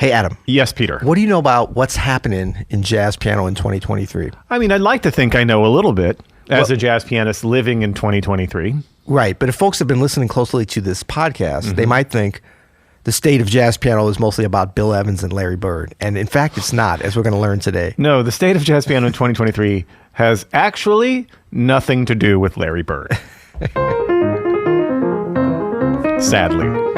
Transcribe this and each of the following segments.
Hey, Adam. Yes, Peter. What do you know about what's happening in jazz piano in 2023? I mean, I'd like to think I know a little bit as a jazz pianist living in 2023. Right. But if folks have been listening closely to this podcast, they might think the state of jazz piano is mostly about Bill Evans and Larry Bird. And in fact, it's not, as we're going to learn today. No, the state of jazz piano in 2023 has actually nothing to do with Larry Bird. Sadly.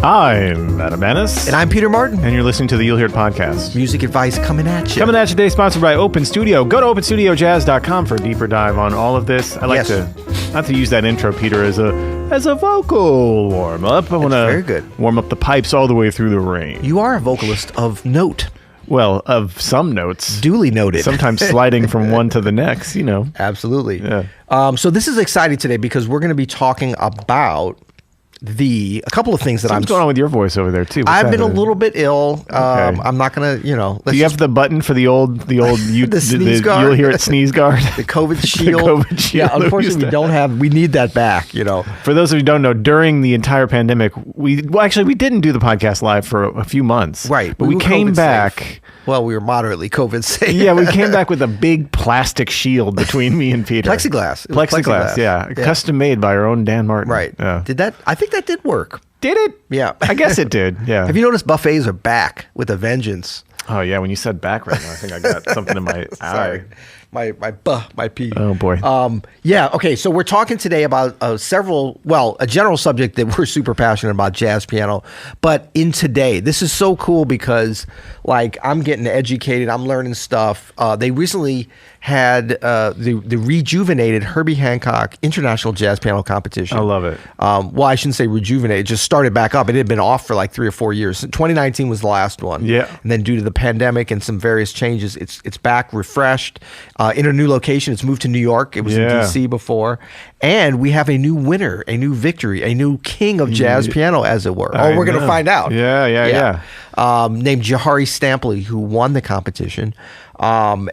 I'm Adam Annis. And I'm Peter Martin. And you're listening to the You'll Hear It podcast. Music advice coming at you. Coming at you today, sponsored by Open Studio. Go to openstudiojazz.com for a deeper dive on all of this. I like to not to use that intro, Peter, as a vocal warm up. I want to warm up the pipes all the way through the rain. You are a vocalist of note. Well, of some notes. Duly noted. Sometimes sliding from one to the next, you know. Absolutely. Yeah. So this is exciting today because we're going to be talking about a couple of things that What's going on with your voice over there too? I've been a little bit ill. I'm not gonna, Do you have the button for the old the sneeze guard? You'll Hear It sneeze guard, the COVID shield. The COVID shield. Yeah, unfortunately we need that back. For those of you who don't know, during the entire pandemic, we didn't do the podcast live for a few months. Right, but we came back. Safe. Well, we were moderately COVID safe. Yeah, we came back with a big plastic shield between me and Peter. Plexiglass. Yeah, custom made by our own Dan Martin. Right. Yeah. I think that did work. Did it? Yeah. I guess it did. Yeah. Have you noticed buffets are back with a vengeance? Oh yeah, when you said back right now, I think I got something in my eye. My pee. Oh boy. Okay. So we're talking today about a general subject that we're super passionate about, jazz piano. But in today, this is so cool because I'm getting educated. I'm learning stuff. They recently had the rejuvenated Herbie Hancock International Jazz Piano Competition. I love it. Well, I shouldn't say rejuvenated. It just started back up. It had been off for like 3 or 4 years. 2019 was the last one. Yeah. And then due to the pandemic and some various changes, it's back refreshed in a new location. It's moved to New York. It was in DC before. And we have a new winner, a new victory, a new king of jazz piano, as it were. We're going to find out. Yeah. Named Jahari Stampley, who won the competition. So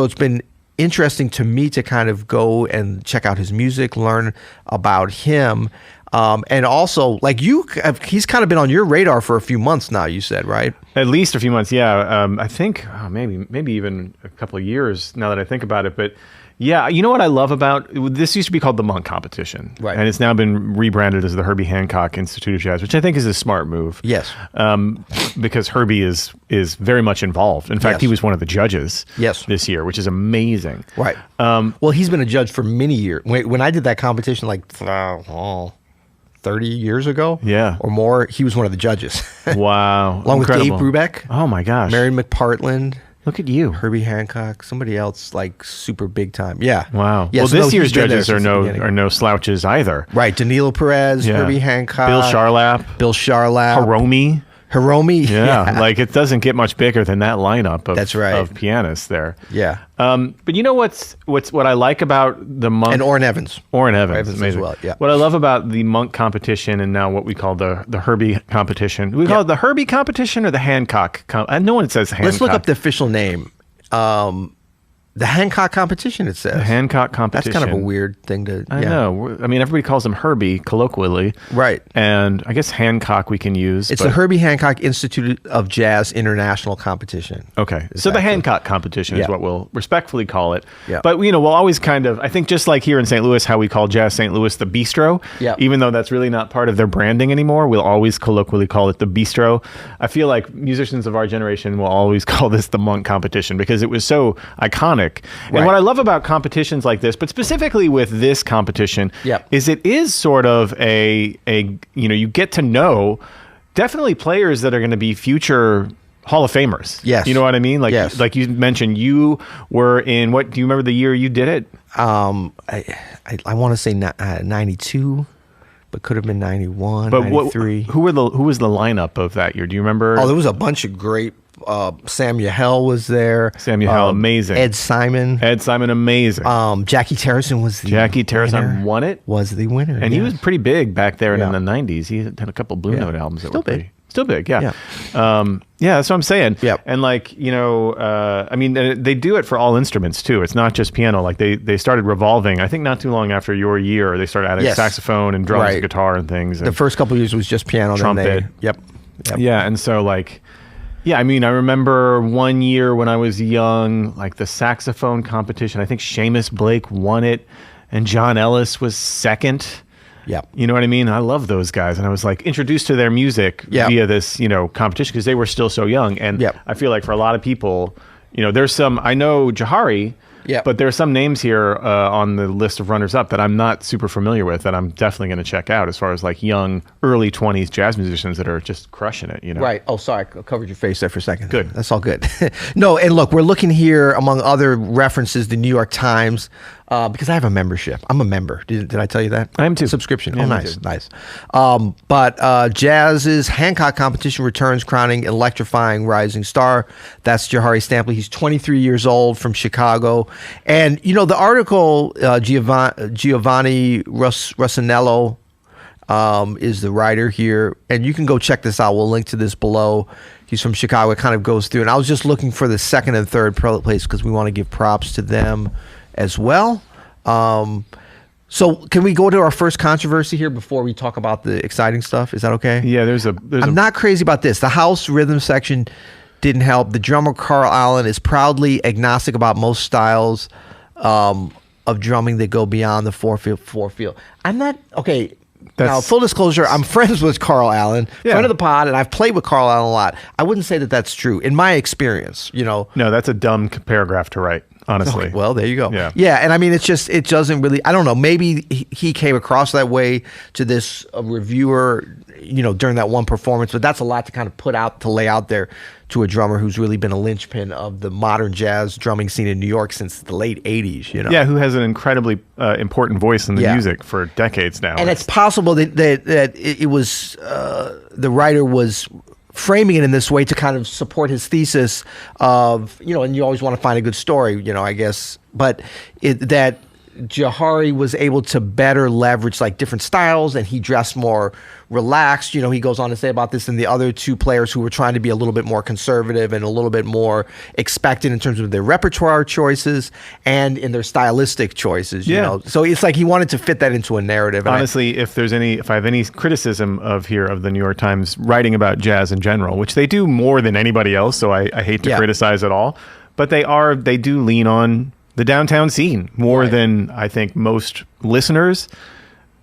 it's been interesting to me to kind of go and check out his music, learn about him. And also, he's kind of been on your radar for a few months now, you said, right? At least a few months, yeah. I think maybe even a couple of years now that I think about it. But yeah, you know what I love about this? Used to be called the Monk Competition, right? And it's now been rebranded as the Herbie Hancock Institute of Jazz, which I think is a smart move. Yes, because Herbie is very much involved. In fact, he was one of the judges. This year, which is amazing. Right. Well, he's been a judge for many years. When I did that competition, 30 years ago, or more, he was one of the judges. Wow. Along Incredible. with Dave Brubeck. Oh my gosh. Mary McPartland. Look at you. Herbie Hancock, somebody else super big time. Yeah. Wow. Yeah, well, this year's judges are no slouches either. Right. Danilo Perez, Herbie Hancock, Bill Charlap, Hiromi. Yeah. It doesn't get much bigger than that lineup of pianists there. Yeah. But you know what I like about the Monk and Orrin Evans. Amazing. As well. Yeah. What I love about the Monk competition and now what we call the Herbie competition. We call it the Herbie competition or the Hancock. No one says Hancock. Let's look up the official name. The Hancock competition, it says. The Hancock competition. That's kind of a weird thing to... I know. I mean, everybody calls him Herbie, colloquially. Right. And I guess Hancock we can use. It's the Herbie Hancock Institute of Jazz International Competition. Okay. So the Hancock competition is what we'll respectfully call it. Yeah. But, we'll always kind of... I think just like here in St. Louis, how we call Jazz St. Louis the Bistro, even though that's really not part of their branding anymore, we'll always colloquially call it the Bistro. I feel like musicians of our generation will always call this the Monk competition because it was so iconic. And what I love about competitions like this, but specifically with this competition, is it is sort of you get to know definitely players that are going to be future Hall of Famers. Yes. You know what I mean? Like you mentioned, you were in, do you remember the year you did it? I want to say 92. But could have been 91, but 93. Who was the lineup of that year? Do you remember? Oh, there was a bunch of great. Sam Yahel was there. Sam Yahel, amazing. Ed Simon, amazing. Jackie Terrison was the Terrison won it. Was the winner, and he was pretty big back there in the 90s. He had a couple Blue Note albums that were Still big, yeah. Yeah, that's what I'm saying. Yep. And like, I mean, they do it for all instruments too. It's not just piano. Like they started revolving, I think not too long after your year, they started adding saxophone and drums and guitar and things. And the first couple of years was just piano. Trumpet. Yep. Yeah, and so like, yeah, I mean, I remember one year when I was young, like the saxophone competition, I think Seamus Blake won it and John Ellis was second. Yeah. You know what I mean? I love those guys. And I was like introduced to their music via this, competition because they were still so young. And I feel like for a lot of people, there's I know Jahari, but there's some names here on the list of runners up that I'm not super familiar with that I'm definitely going to check out as far as like young, early 20s jazz musicians that are just crushing it, Right. Oh, sorry. I covered your face there for a second. Good. That's all good. No, and look, we're looking here, among other references, the New York Times, because I have a membership. I'm a member. Did I tell you that? I am too. Subscription. Yeah, oh, nice. But Jazz's Hancock Competition returns, crowning electrifying rising star. That's Jahari Stampley. He's 23 years old, from Chicago. And, the article, Giovanni Rossinello is the writer here. And you can go check this out. We'll link to this below. He's from Chicago. It kind of goes through. And I was just looking for the second and third place because we want to give props to them as well. So can we go to our first controversy here before we talk about the exciting stuff? Is that okay? Yeah, I'm not crazy about this. The house rhythm section didn't help. The drummer Carl Allen is proudly agnostic about most styles of drumming that go beyond the four feel. I'm not okay. Now, full disclosure, I'm friends with Carl Allen, friend of the pod, and I've played with Carl Allen a lot. I wouldn't say that that's true in my experience. No, that's a dumb paragraph to write. Honestly. Okay, well, there you go. Yeah. And I mean, it doesn't really, I don't know, maybe he came across that way to this reviewer, during that one performance, but that's a lot to kind of lay out there to a drummer who's really been a linchpin of the modern jazz drumming scene in New York since the late 80s, Yeah, who has an incredibly important voice in the music for decades now. And it's possible that it was, the writer was framing it in this way to kind of support his thesis of, and you always want to find a good story, I guess, but that Jahari was able to better leverage like different styles and he dressed more relaxed. He goes on to say about this, and the other two players who were trying to be a little bit more conservative and a little bit more expectant in terms of their repertoire choices and in their stylistic choices, So it's like he wanted to fit that into a narrative. Honestly, if I have any criticism of the New York Times writing about jazz in general, which they do more than anybody else, so I hate to criticize at all, but they do lean on the downtown scene more than I think most listeners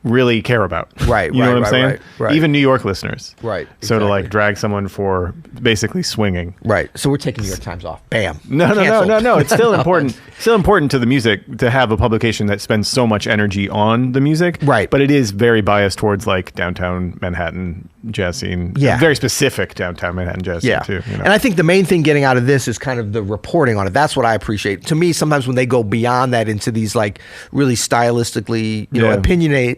really care about. Right. You know what I'm saying? Right. Even New York listeners. Right. So to like drag someone for basically swinging. Right. So we're taking New York Times off. Bam. No. It's still important. Still important to the music to have a publication that spends so much energy on the music. Right. But it is very biased towards like downtown Manhattan jazz scene. Yeah. Very specific downtown Manhattan jazz scene too. And I think the main thing getting out of this is kind of the reporting on it. That's what I appreciate. To me, sometimes when they go beyond that into these like really stylistically,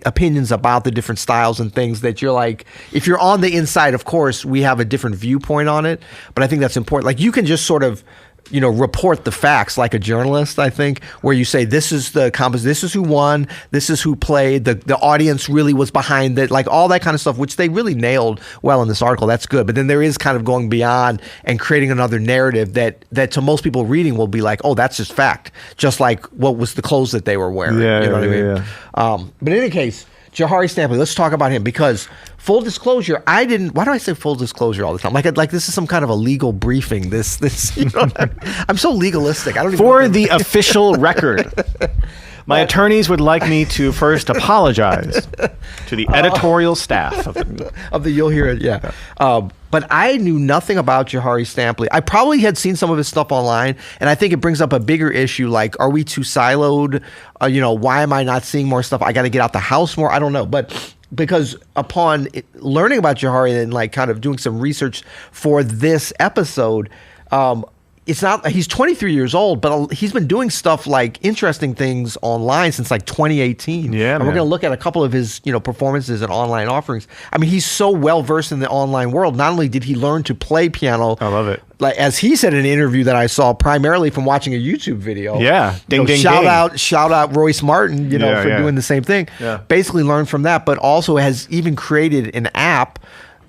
opinions about the different styles and things that you're like, if you're on the inside, of course, we have a different viewpoint on it. But I think that's important. Like you can just sort of, report the facts like a journalist, I think, where you say, this is the composition, this is who won, this is who played, the audience really was behind it, like all that kind of stuff, which they really nailed well in this article. That's good. But then there is kind of going beyond and creating another narrative that to most people reading will be like, oh, that's just fact. Just like what was the clothes that they were wearing. Yeah, you know what I mean? But in any case, Jahari Stampley, let's talk about him because full disclosure, why do I say full disclosure all the time? Like this is some kind of a legal briefing. I'm so legalistic. I don't even For the official record. My attorneys would like me to first apologize to the editorial staff of the You'll Hear It, yeah. But I knew nothing about Jahari Stampley. I probably had seen some of his stuff online, and I think it brings up a bigger issue, like, are we too siloed? Why am I not seeing more stuff? I got to get out the house more? I don't know. But because upon learning about Jahari and like kind of doing some research for this episode, he's 23 years old, but he's been doing stuff like interesting things online since like 2018. Yeah, and we're going to look at a couple of his, performances and online offerings. I mean, he's so well versed in the online world. Not only did he learn to play piano, I love it. Like as he said in an interview that I saw, primarily from watching a YouTube video. Yeah, ding. Shout out Royce Martin, for doing the same thing. Yeah. Basically learned from that, but also has even created an app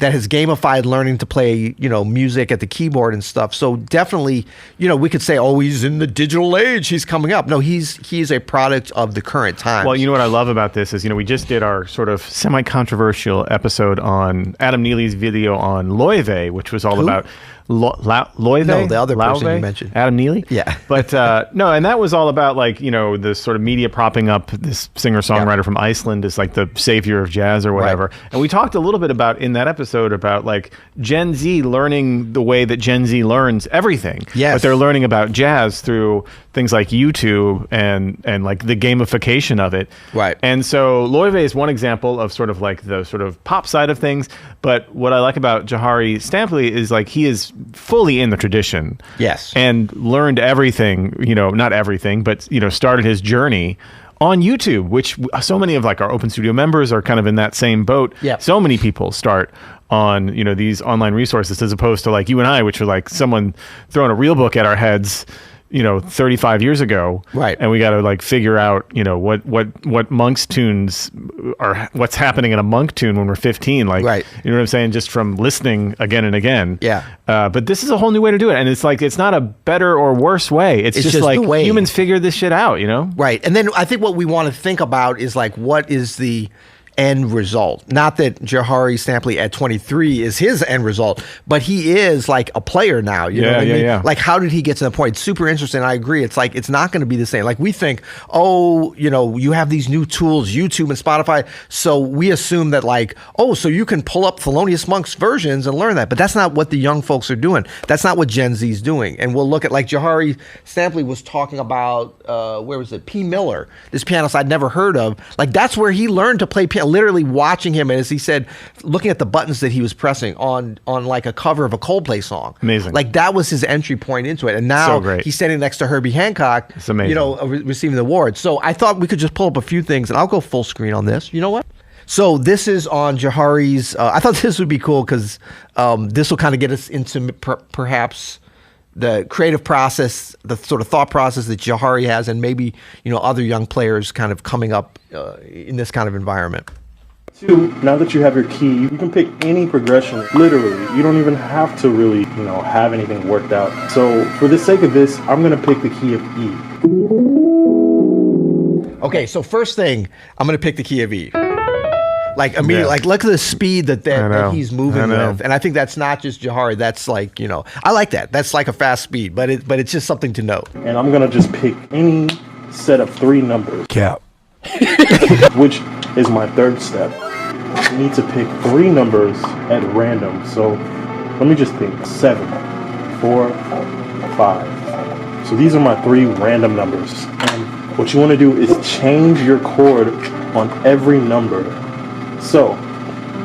that has gamified learning to play, music at the keyboard and stuff. So definitely, we could say, oh, he's in the digital age, he's coming up. No, he's a product of the current time. Well, you know what I love about this is, we just did our sort of semi-controversial episode on Adam Neely's video on Loewe, which was all about Loewe? No, the other person you mentioned. Adam Neely? Yeah. But no, and that was all about the sort of media propping up this singer-songwriter from Iceland as like the savior of jazz or whatever. Right. And we talked a little bit about in that episode about like Gen Z learning the way that Gen Z learns everything. Yes. But they're learning about jazz through things like YouTube and like the gamification of it. Right. And so Loewe is one example of sort of like the sort of pop side of things. But what I like about Jahari Stampley is like he is fully in the tradition. Yes. And learned everything, not everything, but, started his journey on YouTube, which so many of like our Open Studio members are kind of in that same boat. Yeah. So many people start on, these online resources as opposed to like you and I, which are like someone throwing a real book at our heads, 35 years ago. Right. And we got to like figure out, what Monk's tunes are, what's happening in a Monk tune when we're 15. Like, right. You know what I'm saying? Just from listening again and again. Yeah. But this is a whole new way to do it. And it's like, it's not a better or worse way. It's just like humans figured this shit out, Right. And then I think what we want to think about is like, what is the end result? Not that Jahari Stampley at 23 is his end result, but he is like a player now. You know what I mean? Yeah. Like, how did he get to the point? Super interesting. I agree. It's like, it's not going to be the same. Like we think, oh, you have these new tools, YouTube and Spotify. So we assume that like, oh, so you can pull up Thelonious Monk's versions and learn that. But that's not what the young folks are doing. That's not what Gen Z is doing. And we'll look at like Jahari Stampley was talking about, where was it? P. Miller, this pianist I'd never heard of. Like that's where he learned to play piano. Literally watching him, and as he said, looking at the buttons that he was pressing on like a cover of a Coldplay song. Amazing. Like that was his entry point into it. And now he's standing next to Herbie Hancock, it's amazing. Receiving the award. So I thought we could just pull up a few things, and I'll go full screen on this. You know what? So this is on Jahari's. I thought this would be cool because this will kind of get us into perhaps the creative process, the sort of thought process that Jahari has, and maybe other young players kind of coming up in this kind of environment. Two, now that you have your key, you can pick any progression. Literally, you don't even have to really, have anything worked out. So for the sake of this, I'm going to pick the key of E. Okay, so first thing, I'm going to pick the key of E. Like immediately, like look at the speed that he's moving with, and I think that's not just Jahari. That's like I like that. That's like a fast speed, but it's just something to note. And I'm gonna just pick any set of 3 numbers. Cap. Which is my third step. I need to pick 3 numbers at random. So let me just think: 7, 4, 5. So these are my 3 random numbers, and what you want to do is change your chord on every number. So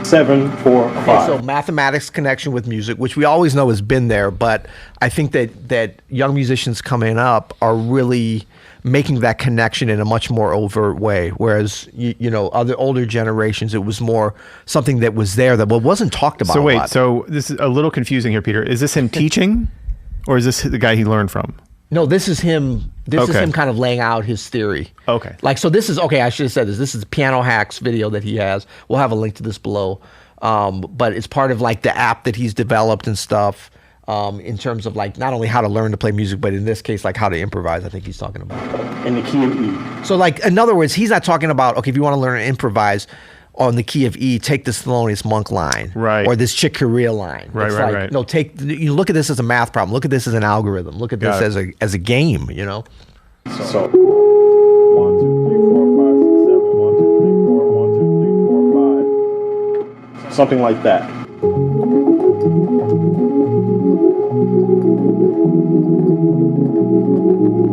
7, 4, 5. Okay, so mathematics connection with music, which we always know has been there, but I think that young musicians coming up are really making that connection in a much more overt way. Whereas other older generations, it was more something that was there that wasn't talked about. So wait, a lot. so this is a little confusing here, Peter. Is this him teaching, or is this the guy he learned from? No, this is him. This is him kind of laying out his theory. Okay. Like, so this is, I should have said this. This is Piano Hacks video that he has. We'll have a link to this below. But it's part of like the app that he's developed and stuff, in terms of like not only how to learn to play music, but in this case, like how to improvise, I think he's talking about. And the key of E. So like, in other words, he's not talking about, okay, if you want to learn to improvise on the key of E, take this Thelonious Monk line, right, or this Chick Corea line. Right. No, you look at this as a math problem. Look at this as an algorithm. Look at this as a game. So 1, 2, 3, 4, 5, 6, 7. 1, 2, 3, 4, 1, 2, 3, 4, 1, 2, 3, 4, 5. Something like that.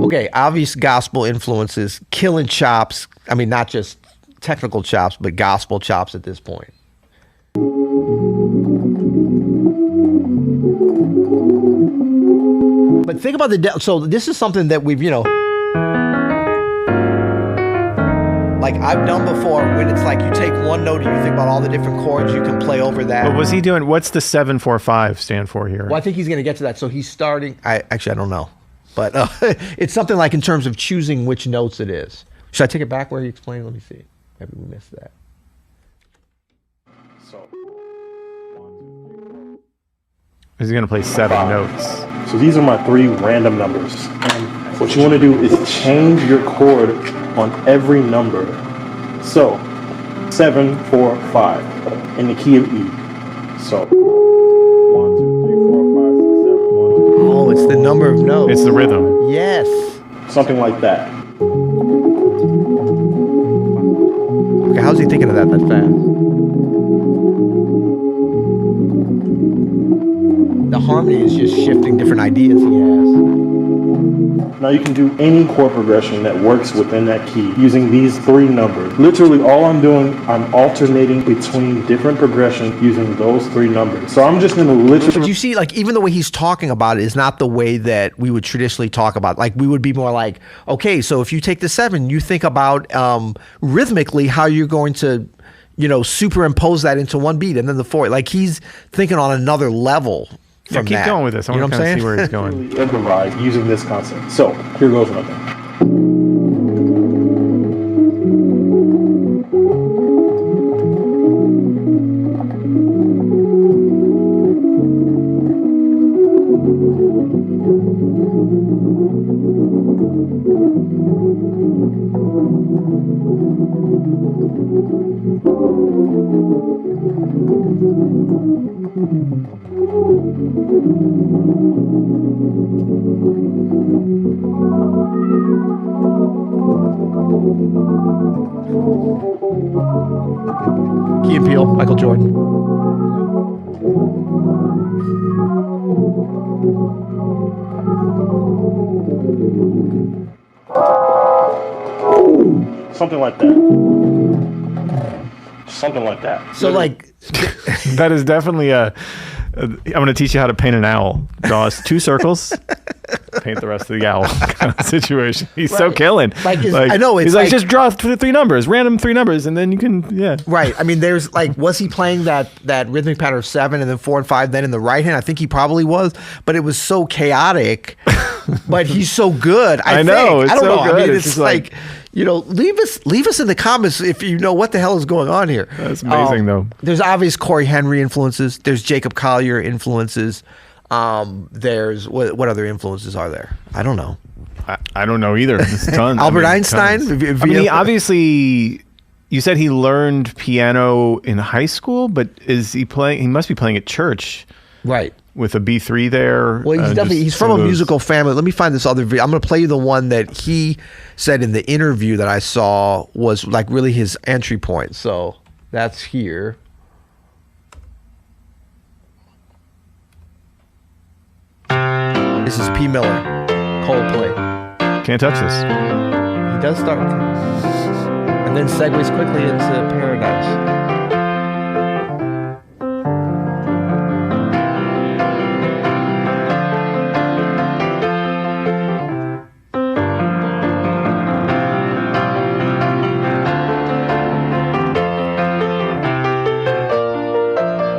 Okay, obvious gospel influences, killing chops. I mean, not just technical chops, but gospel chops at this point. But think about so this is something that we've, like I've done before, when it's like you take one note and you think about all the different chords you can play over that. What was he doing? What's the 7-4-5 stand for here? Well, I think he's going to get to that. So he's starting. I don't know, but it's something like in terms of choosing which notes it is. Should I take it back where he explained? Let me see. Maybe we missed that. So 1, Is he going to play 7 notes? So these are my 3 random numbers. And what you want to do is change your chord on every number. So 7, 4, 5 in the key of E. So 1, 2, 3, 4, 5, 6, 7, 1, 2. Oh, it's the number of notes. It's the rhythm. Yes. Something like that. Okay, how's he thinking of that fast? The harmony is just shifting different ideas he has. Now you can do any chord progression that works within that key using these 3 numbers. Literally all I'm doing, I'm alternating between different progressions using those 3 numbers. So I'm just going to literally... But you see, like, even the way he's talking about it is not the way that we would traditionally talk about. Like, we would be more like, okay, so if you take the 7, you think about rhythmically how you're going to, superimpose that into one beat, and then the 4. Like, he's thinking on another level. Yeah, keep going with this. I want to kind of see where he's going. Improvise using this concept. So here goes nothing. Key and Peele, Michael Jordan. Something like that. Something like that. So, like, that is definitely I'm going to teach you how to paint an owl. Draw us 2 circles, paint the rest of the owl kind of situation. He's so killing. I know. It's he's like, just draw 3 numbers, random 3 numbers, and then you can, Right. I mean, there's like, was he playing that rhythmic pattern of 7 and then 4 and 5 then in the right hand? I think he probably was, but it was so chaotic. But he's so good. I know. think. It's I don't so know. good. I mean, It's it's just like, leave us in the comments if you know what the hell is going on here. That's amazing, though. There's obvious Corey Henry influences. There's Jacob Collier influences. There's what other influences are there? I don't know. I don't know either. There's tons. Albert Einstein. He obviously. You said he learned piano in high school, but is he playing? He must be playing at church, right? With a B3 there. Well, he's from a musical family. Let me find this other video. I'm going to play you the one that he said in the interview that I saw was like really his entry point. So that's here. This is P. Miller, Coldplay. Can't touch this. He does start, and then segues quickly into Paradise.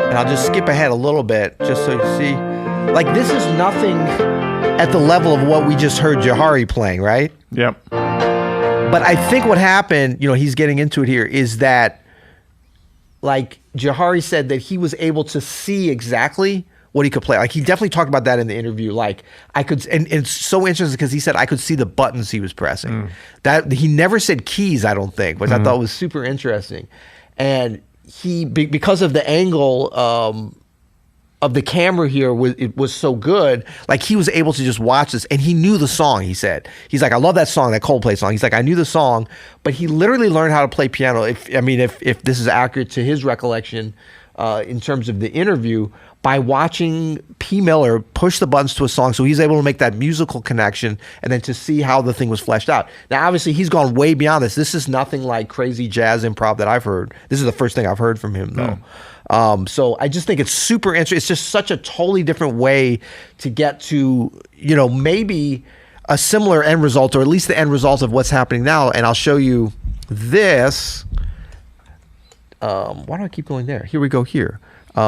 And I'll just skip ahead a little bit just so you see. Like, this is nothing at the level of what we just heard Jahari playing, right? Yep. But I think what happened, he's getting into it here, is that, like, Jahari said that he was able to see exactly what he could play. Like, he definitely talked about that in the interview. Like, I could, and it's so interesting because he said I could see the buttons he was pressing. That he never said keys, I don't think, which I thought was super interesting. And he, because of the angle of the camera here, it was so good. Like, he was able to just watch this, and he knew the song. He said, he's like, I love that song, that Coldplay song. He's like, I knew the song, but he literally learned how to play piano. If this is accurate to his recollection, in terms of the interview, by watching P. Miller push the buttons to a song, so he's able to make that musical connection, and then to see how the thing was fleshed out. Now, obviously, he's gone way beyond this. This is nothing like crazy jazz improv that I've heard. This is the first thing I've heard from him, though. So I just think it's super interesting. It's just such a totally different way to get to, maybe a similar end result, or at least the end result of what's happening now. And I'll show you this. Why do I keep going there? Here we go here.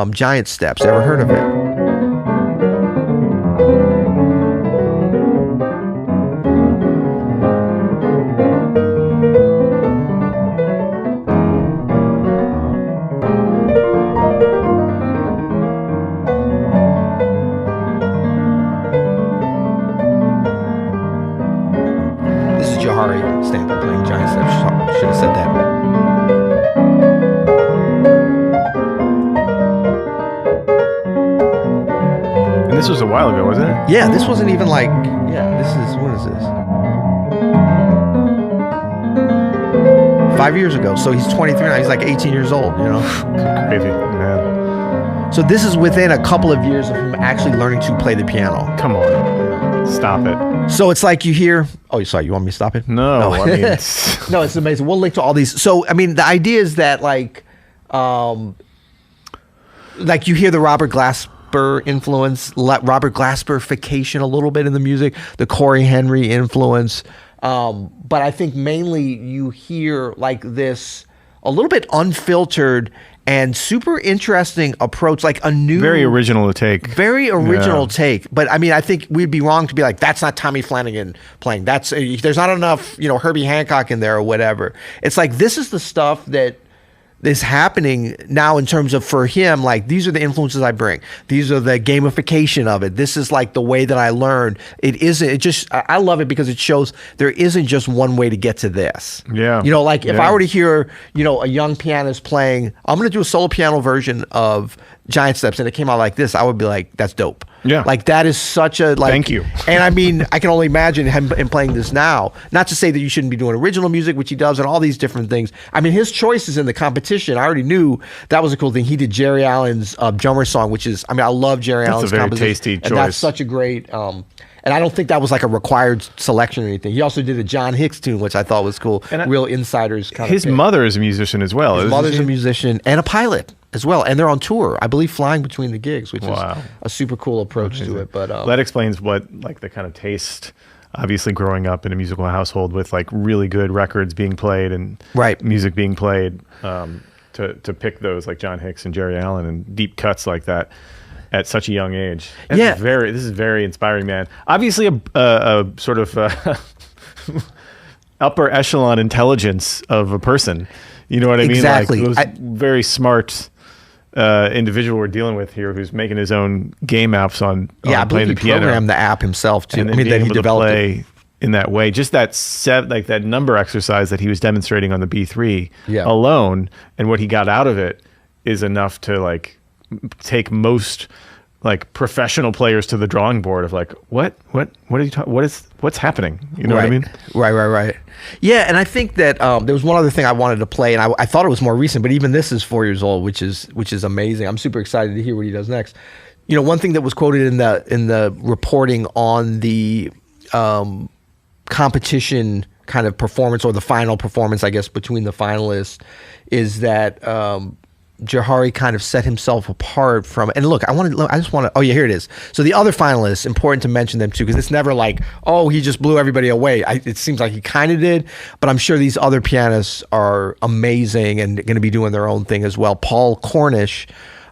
Giant Steps. Ever heard of it? Jahari Stampley playing giant steps. Should have said that. And this was a while ago, wasn't it? Yeah, this wasn't even like, this is, what is this? 5 years ago. So he's 23 now. He's like 18 years old, you know? Crazy, man. So this is within a couple of years of him actually learning to play the piano. Come on. Stop it. So it's like you hear, oh, sorry, you want me to stop it? No, I mean, no, it's amazing. We'll link to all these. So, I mean, the idea is that like you hear the Robert Glasper influence, Robert Glasperification a little bit in the music, the Corey Henry influence. But I think mainly you hear like this a little bit unfiltered and super interesting approach, like a new, very original take. Very original take. But I mean, I think we'd be wrong to be like, that's not Tommy Flanagan playing. There's not enough, Herbie Hancock in there or whatever. It's like, this is the stuff that is happening now in terms of, for him, like, these are the influences I bring. These are the gamification of it. This is like the way that I learn. I love it because it shows there isn't just one way to get to this. Yeah. If I were to hear, a young pianist playing, I'm going to do a solo piano version of Giant Steps, and it came out like this, I would be like, that's dope. Yeah. Like, that is such a, like, thank you. And I mean, I can only imagine him playing this now. Not to say that you shouldn't be doing original music, which he does, and all these different things. I mean, his choices in the competition, I already knew that was a cool thing. He did Jerry Allen's Drummer Song, which is, I mean, I love Jerry Allen's composition. That's a very tasty choice. And that's such a great, and I don't think that was like a required selection or anything. He also did a John Hicks tune, which I thought was cool. And real insiders kind of His mother is a musician as well. His mother's a musician and a pilot as well. And they're on tour, I believe, flying between the gigs, which is a super cool approach to it. But that explains what, like, the kind of taste, obviously growing up in a musical household with like really good records being played and music being played, to pick those like John Hicks and Jerry Allen and deep cuts like that at such a young age. This is very inspiring, man. Obviously a sort of upper echelon intelligence of a person. You know what I mean? Exactly. Like very smart individual we're dealing with here, who's making his own game apps on playing the piano. Programmed the app himself too. And then that he developed it in that way. Just that that number exercise that he was demonstrating on the B3 alone, and what he got out of it is enough to like take most like professional players to the drawing board of like, what's happening? You know what I mean? Right. Yeah. And I think that there was one other thing I wanted to play, and I thought it was more recent, but even this is 4 years old, which is amazing. I'm super excited to hear what he does next. One thing that was quoted in the reporting on the competition kind of performance, or the final performance, I guess, between the finalists, is that Jahari kind of set himself apart from, and look, here it is. So the other finalists, important to mention them too, because it's never like, oh, he just blew everybody away. It seems like he kind of did, but I'm sure these other pianists are amazing and going to be doing their own thing as well. Paul Cornish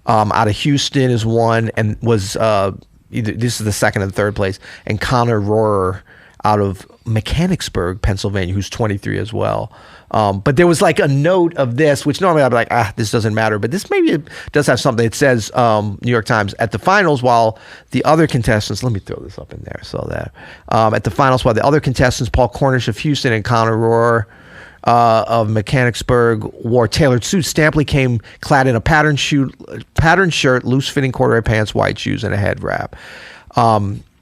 out of Houston is one, and was this is the second and third place, and Connor Rohrer out of Mechanicsburg, Pennsylvania, who's 23 as well. But there was like a note of this, which normally I'd be like, this doesn't matter. But this maybe it does have something. It says, New York Times, at the finals, while the other contestants, let me throw this up in there so that, at the finals, while the other contestants, Paul Cornish of Houston and Connor Rohrer of Mechanicsburg, wore tailored suits, Stampley came clad in a patterned shirt, loose-fitting corduroy pants, white shoes, and a head wrap.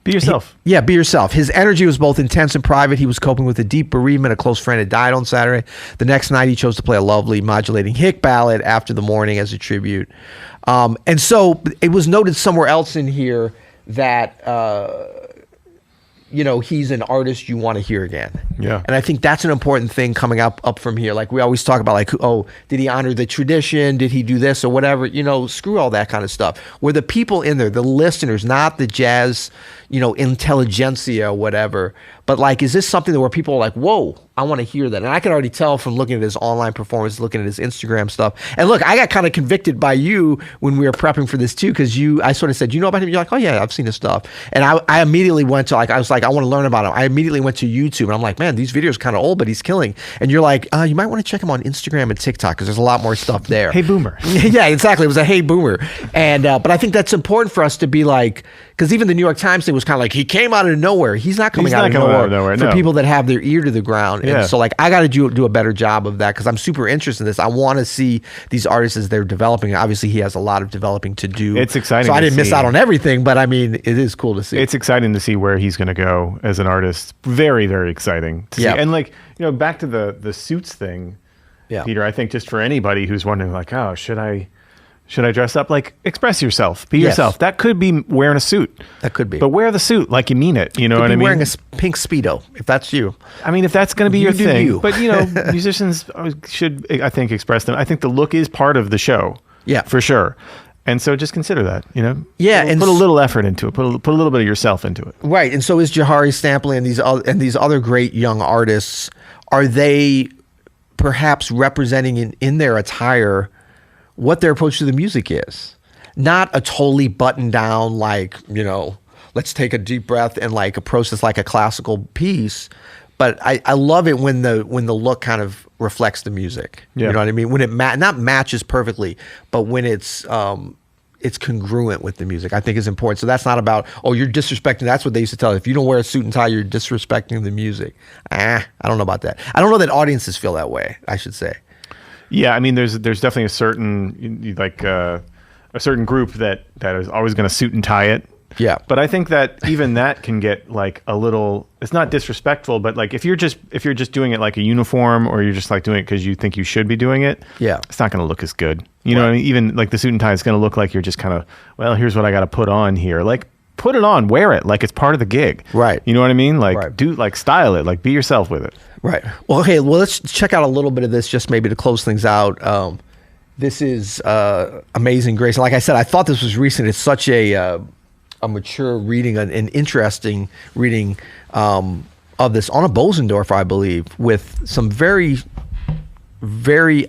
Be yourself. Be yourself. His energy was both intense and private. He was coping with a deep bereavement. A close friend had died on Saturday. The next night, he chose to play a lovely, modulating hick ballad after the morning as a tribute. And so it was noted somewhere else in here that, he's an artist you want to hear again. Yeah. And I think that's an important thing coming up from here. Like, we always talk about, like, oh, did he honor the tradition? Did he do this or whatever? Screw all that kind of stuff. Were the people in there, the listeners, not the jazz, intelligentsia or whatever, but like, is this something where people are like, whoa, I want to hear that? And I can already tell from looking at his online performance, looking at his Instagram stuff. And look, I got kind of convicted by you when we were prepping for this too, because I sort of said, you know about him? You're like, oh yeah, I've seen his stuff. And I immediately went to, I was like, I want to learn about him. I immediately went to YouTube, and I'm like, man, these videos are kind of old, but he's killing. And you're like, you might want to check him on Instagram and TikTok, because there's a lot more stuff there. Hey Boomer. Yeah, exactly. It was a hey Boomer. And but I think that's important for us to be like, Because even the New York Times thing was kind of like, he came out of nowhere. He's not coming out of nowhere for people that have their ear to the ground. And so like, I got to do a better job of that because I'm super interested in this. I want to see these artists as they're developing. Obviously, he has a lot of developing to do. It's exciting. So I didn't miss out on everything, but I mean, it is cool to see. It's exciting to see where he's going to go as an artist. Very, very exciting to see. And like, back to the suits thing, Peter, I think just for anybody who's wondering like, oh, should I dress up? Like, express yourself, be yourself. That could be wearing a suit. That could be. But wear the suit like you mean it. You know what I mean? Wearing a pink Speedo, if that's you. I mean, if that's going to be your thing. But, musicians should, I think, express them. I think the look is part of the show. Yeah. For sure. And so just consider that, Yeah. And put a little effort into it. Put a little bit of yourself into it. Right. And so is Jahari Stampley and these other great young artists. Are they perhaps representing in their attire what their approach to the music is? Not a totally buttoned down, like, let's take a deep breath and like approach this like a classical piece. But I love it when the look kind of reflects the music. You know what I mean? When it not matches perfectly, but when it's congruent with the music, I think is important. So that's not about, oh, you're disrespecting. That's what they used to tell. If you don't wear a suit and tie, you're disrespecting the music. I don't know about that. I don't know that audiences feel that way, I should say. Yeah, I mean, there's definitely a certain a certain group that is always going to suit and tie it. Yeah, but I think that even that can get like a little. It's not disrespectful, but like if you're just doing it like a uniform, or you're just like doing it because you think you should be doing it. Yeah, it's not going to look as good. You know what I mean? Even like the suit and tie is going to look like you're just kind of, well, here's what I got to put on here. Like, put it on, wear it like it's part of the gig. Right. You know what I mean? Like style it, like be yourself with it. Right. Well, okay. Well, let's check out a little bit of this just maybe to close things out. This is Amazing Grace. And like I said, I thought this was recent. It's such a mature reading, an interesting reading of this on a Bosendorfer, I believe, with some very, very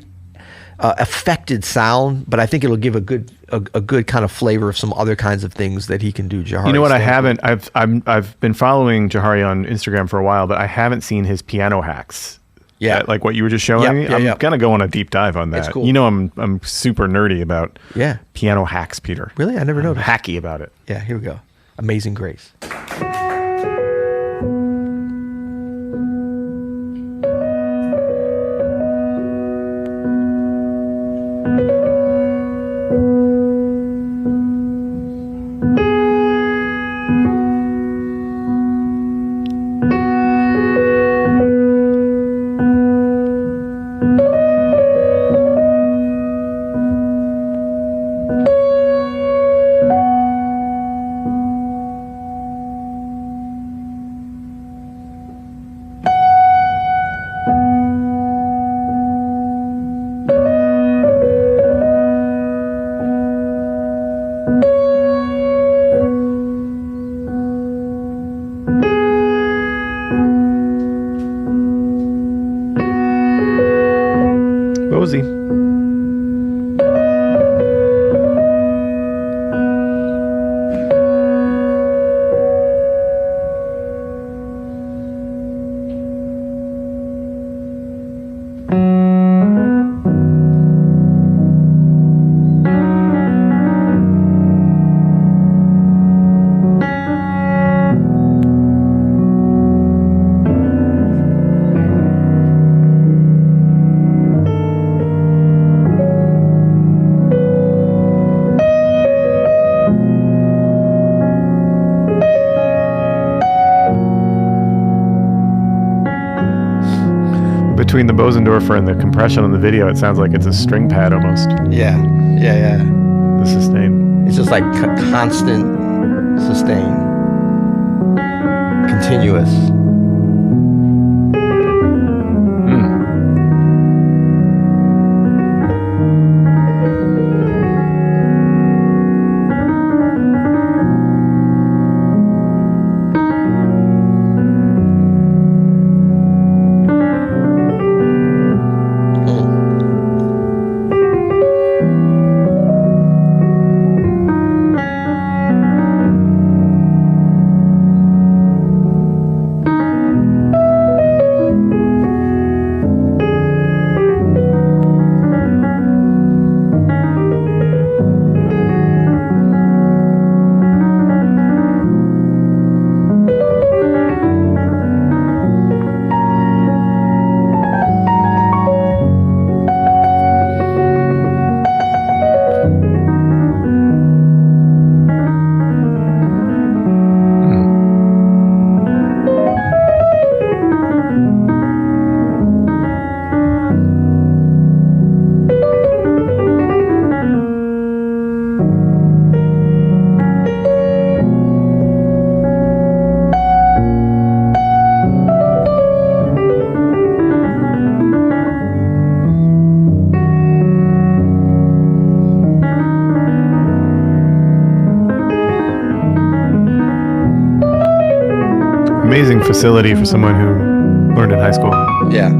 affected sound, but I think it'll give a good kind of flavor of some other kinds of things that he can do. Jahari. You know what? I haven't. I've been following Jahari on Instagram for a while, but I haven't seen his piano hacks. Yeah, like what you were just showing me. I'm gonna go on a deep dive on that. It's cool. I'm super nerdy about piano hacks, Peter. Really, I never noticed. Hacky about it. Yeah, here we go. Amazing Grace. Rosie. Between the Bosendorfer and the compression on the video, it sounds like it's a string pad almost. Yeah. The sustain. It's just like constant sustain. Continuous. facility for someone who learned in high school. Yeah.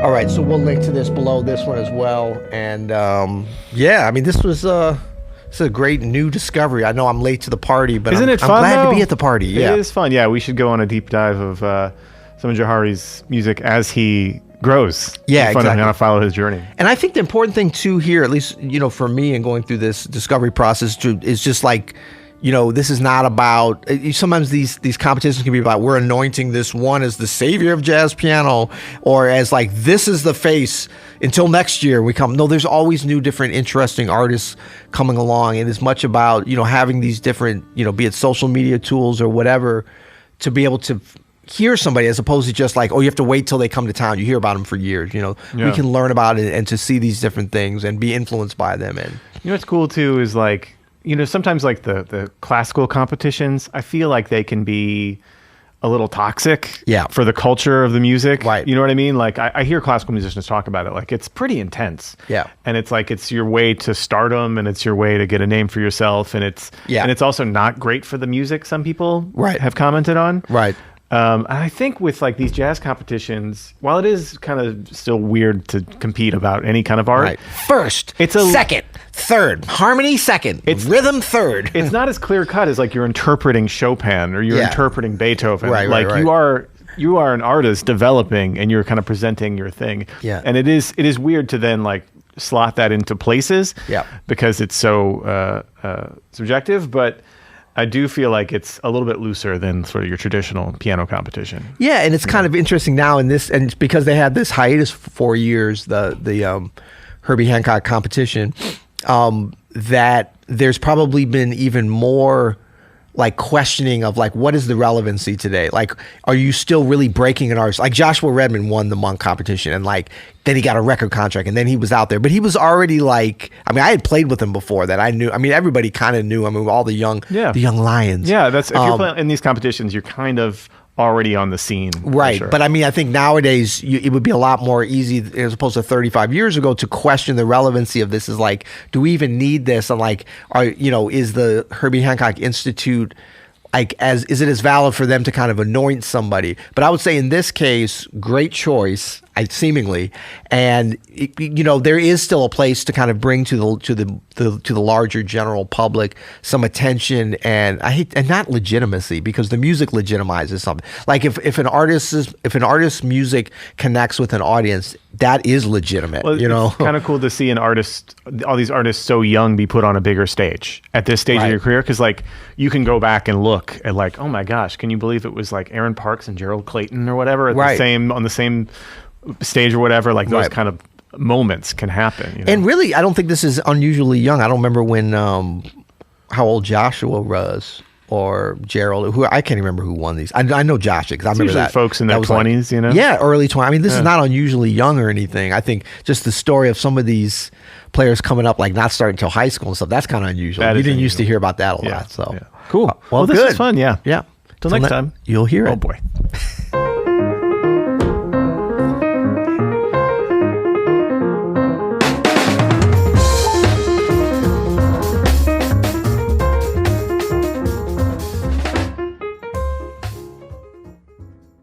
All right, so we'll link to this below this one as well. And yeah, I mean, this was it's a great new discovery. I know I'm late to the party, but Isn't it fun, I'm glad though? to be at the party. Yeah, It is fun. Yeah, we should go on a deep dive of some of Jahari's music as he grows. Yeah, It's fun exactly. to kind of follow his journey. And I think the important thing too here, at least for me and going through this discovery process, is just like, this is not about. Sometimes these competitions can be about we're anointing this one as the savior of jazz piano, or as like this is the face until next year we come. No, there's always new, different, interesting artists coming along, and it's much about having these different be it social media tools or whatever to be able to hear somebody as opposed to just like, oh, you have to wait till they come to town. You hear about them for years. We can learn about it and to see these different things and be influenced by them. And What's cool too is like, sometimes like the classical competitions, I feel like they can be a little toxic for the culture of the music. Right. You know what I mean? Like I hear classical musicians talk about it. Like it's pretty intense. Yeah. And it's like, it's your way to stardom and it's your way to get a name for yourself. And it's also not great for the music. Some people have commented on. Right. And I think with like these jazz competitions, while it is kind of still weird to compete about any kind of art, right. First, it's a second, third, harmony second, it's rhythm third. It's not as clear cut as like you're interpreting Chopin or you're interpreting Beethoven. Right, like right. you are an artist developing and you're kind of presenting your thing. Yeah. And it is weird to then like slot that into places. Yeah. Because it's so subjective, but I do feel like it's a little bit looser than sort of your traditional piano competition. Yeah, and it's kind of interesting now in this, and it's because they had this hiatus for 4 years, the Herbie Hancock competition, that there's probably been even more like questioning of like, what is the relevancy today? Like, are you still really breaking an artist? Like Joshua Redman won the Monk competition and like, then he got a record contract and then he was out there, but he was already like, I mean, I had played with him before that I knew, I mean, everybody kind of knew, I mean, all the young lions. Yeah. That's, if you're playing in these competitions, you're kind of already on the scene. Right. Sure. But I mean, I think nowadays it would be a lot more easy as opposed to 35 years ago to question the relevancy of this. Is like, do we even need this? And like, is the Herbie Hancock Institute like is it as valid for them to kind of anoint somebody? But I would say in this case, great choice, seemingly, and there is still a place to kind of bring to the larger general public some attention and not legitimacy, because the music legitimizes something. Like if an artist's music connects with an audience, that is legitimate. Well, it's kind of cool to see all these artists so young be put on a bigger stage at this stage of your career, because like you can go back and look at like, oh my gosh, can you believe it was like Aaron Parks and Gerald Clayton or whatever on the same stage or whatever, like those kind of moments can happen. And really, I don't think this is unusually young. I don't remember when how old Joshua was or Gerald, who I can't remember who won these. I know Joshua because I remember that. Folks in their 20s, Yeah, early 20s. I mean, this is not unusually young or anything. I think just the story of some of these players coming up, like not starting until high school and stuff, that's kind of unusual. You didn't used to hear about that a lot. So cool. Well, this good. was fun. Yeah. Yeah. Till next time. You'll hear it. Oh boy.